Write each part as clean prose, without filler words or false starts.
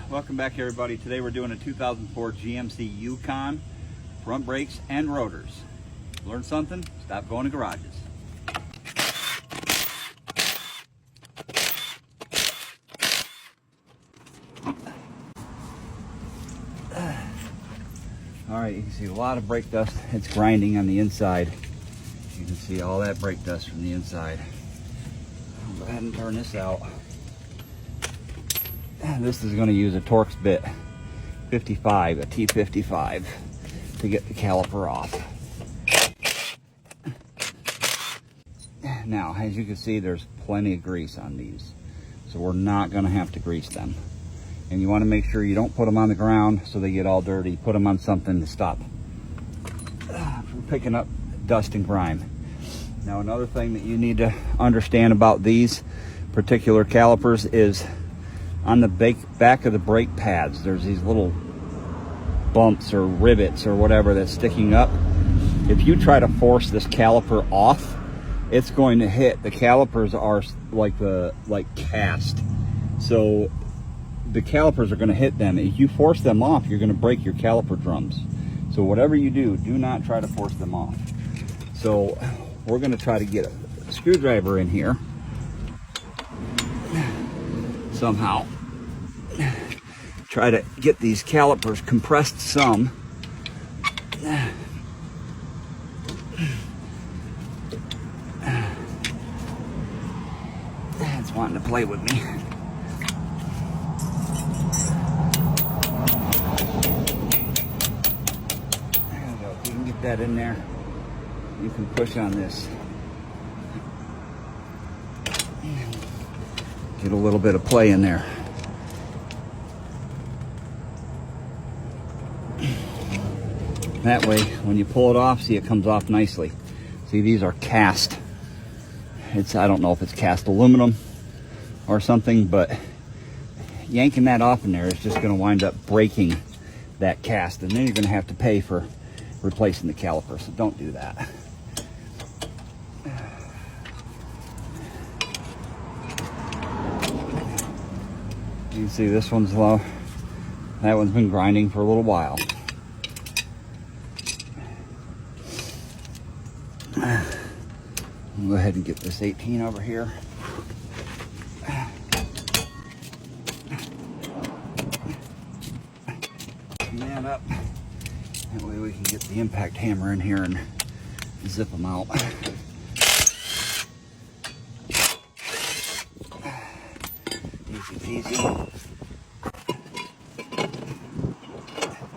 Welcome back everybody. Today we're doing a 2004 GMC Yukon, front brakes and rotors. Learn something? Stop going to garages. Alright, you can see a lot of brake dust. It's grinding on the inside. You can see all that brake dust from the inside. I'll go ahead and turn this out. This is going to use a Torx bit 55, a T55, to get the caliper off. Now, as you can see, there's plenty of grease on these, so we're not going to have to grease them. And you want to make sure you don't put them on the ground so they get all dirty. Put them on something to stop from picking up dust and grime. Now, another thing that you need to understand about these particular calipers is on the back of the brake pads, there's these little bumps or rivets or whatever that's sticking up. If you try to force this caliper off, it's going to hit. The calipers are like cast, so the calipers are going to hit them. If you force them off, you're going to break your caliper drums. So whatever you do, do not try to force them off. So we're going to try to get a screwdriver in here somehow. Try to get these calipers compressed some. It's wanting to play with me. There we go. If you can get that in there, you can push on this. Get a little bit of play in there. That way, when you pull it off, see, it comes off nicely. See, these are cast. I don't know if it's cast aluminum or something, but yanking that off in there is just going to wind up breaking that cast, and then you're going to have to pay for replacing the caliper, so don't do that. You can see this one's low. That one's been grinding for a little while. I'll go ahead and get this 18 over here. Clean that up. That way we can get the impact hammer in here and zip them out. Easy peasy.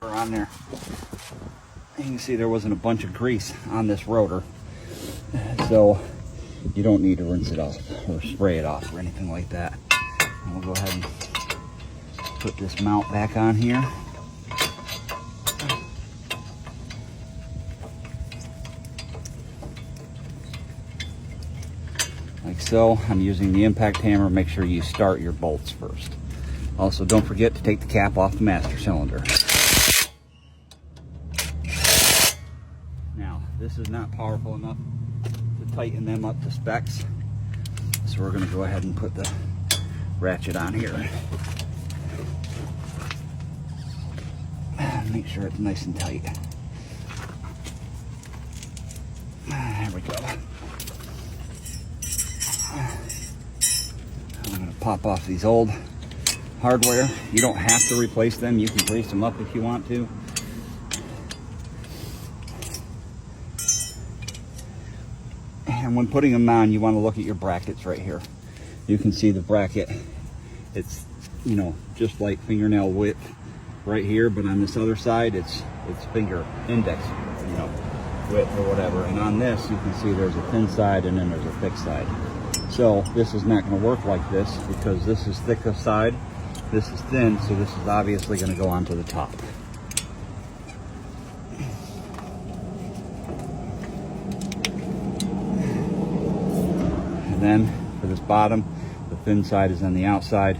We're on there. You can see there wasn't a bunch of grease on this rotor, so you don't need to rinse it off or spray it off or anything like that. And we'll go ahead and put this mount back on here. Like so. I'm using the impact hammer. Make sure you start your bolts first. Also, don't forget to take the cap off the master cylinder. Now, this is not powerful enough to tighten them up to specs, so we're going to go ahead and put the ratchet on here. Make sure it's nice and tight. There we go. I'm going to pop off these old hardware. You don't have to replace them. You can grease them up if you want to. And when putting them on, you want to look at your brackets right here. You can see the bracket. It's, you know, just like fingernail width right here, but on this other side, it's finger index, you know, width or whatever. And on this, you can see there's a thin side and then there's a thick side. So this is not going to work like this because this is thicker side, this is thin, so this is obviously going to go onto the top. And then for this bottom, the thin side is on the outside.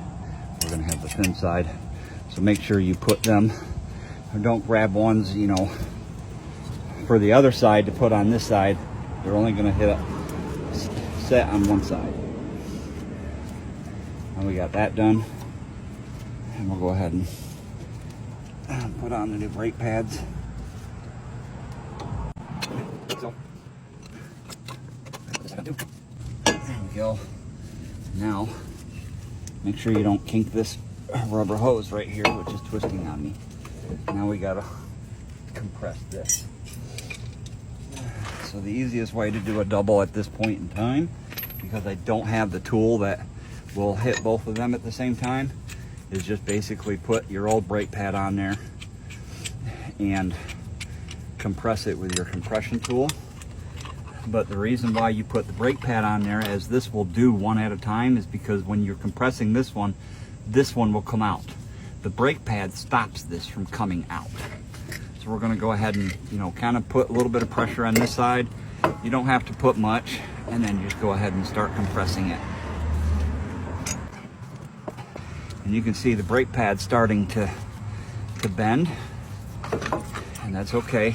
We're going to have the thin side. So make sure you put them, or don't grab ones, you know, for the other side to put on this side. They're only going to hit set on one side. And we got that done. And we'll go ahead and put on the new brake pads. So, there we go. Now, make sure you don't kink this rubber hose right here, which is twisting on me. Now we gotta compress this. So the easiest way to do a double at this point in time, because I don't have the tool that will hit both of them at the same time, is just basically put your old brake pad on there and compress it with your compression tool. But the reason why you put the brake pad on there, as this will do one at a time, is because when you're compressing this one will come out. The brake pad stops this from coming out. So we're going to go ahead and, kind of put a little bit of pressure on this side. You don't have to put much, and then just go ahead and start compressing it. And you can see the brake pad starting to bend, and that's okay.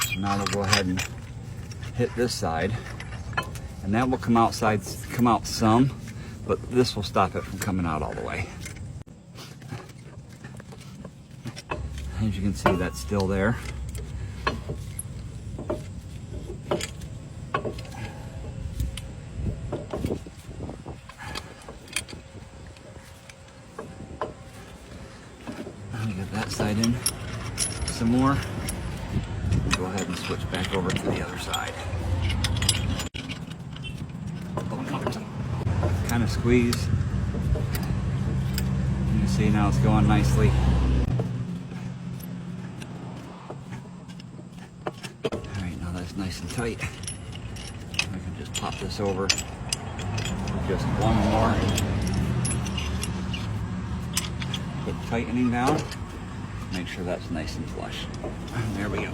So now we'll go ahead and hit this side, and that will come out some, but this will stop it from coming out all the way. As you can see, that's still there. Get that side in some more. Go ahead and switch back over to the other side. Kind of squeeze. You can see now it's going nicely. Alright, now that's nice and tight. I can just pop this over. Just one more. Put tightening down. Make sure that's nice and flush. There we go.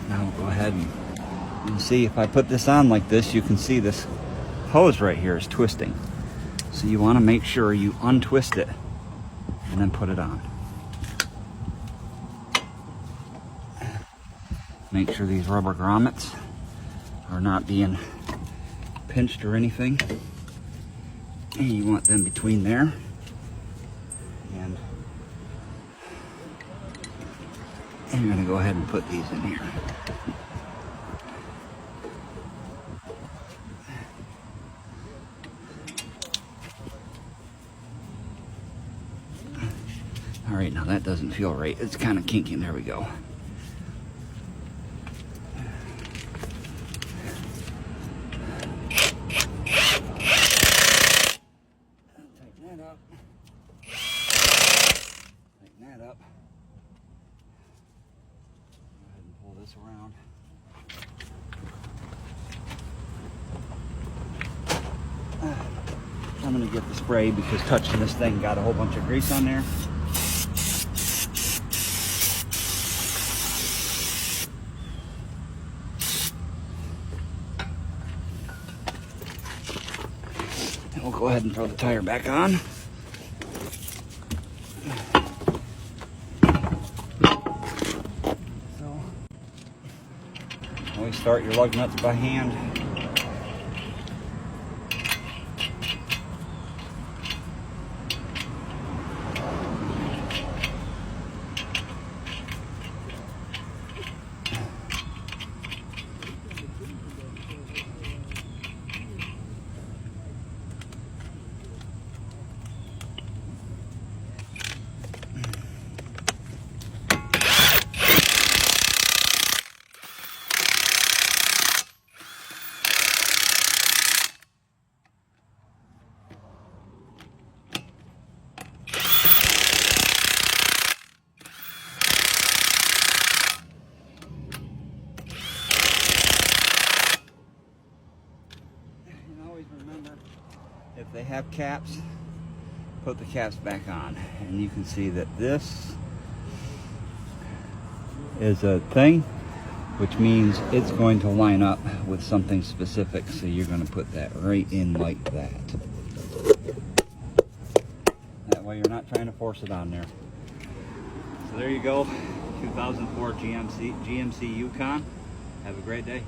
Now we'll go ahead and see, if I put this on like this, you can see this hose right here is twisting. So you want to make sure you untwist it and then put it on. Make sure these rubber grommets are not being pinched or anything. And you want them between there. And you're going to go ahead and put these in here. All right, now that doesn't feel right. It's kind of kinking. There we go. Up. Go ahead and pull this around. I'm going to get the spray because touching this thing got a whole bunch of grease on there. And we'll go ahead and throw the tire back on. Always start your lug nuts by hand. If they have caps, put the caps back on. And you can see that this is a thing, which means it's going to line up with something specific. So you're going to put that right in like that. That way you're not trying to force it on there. So there you go, 2004 GMC Yukon. Have a great day.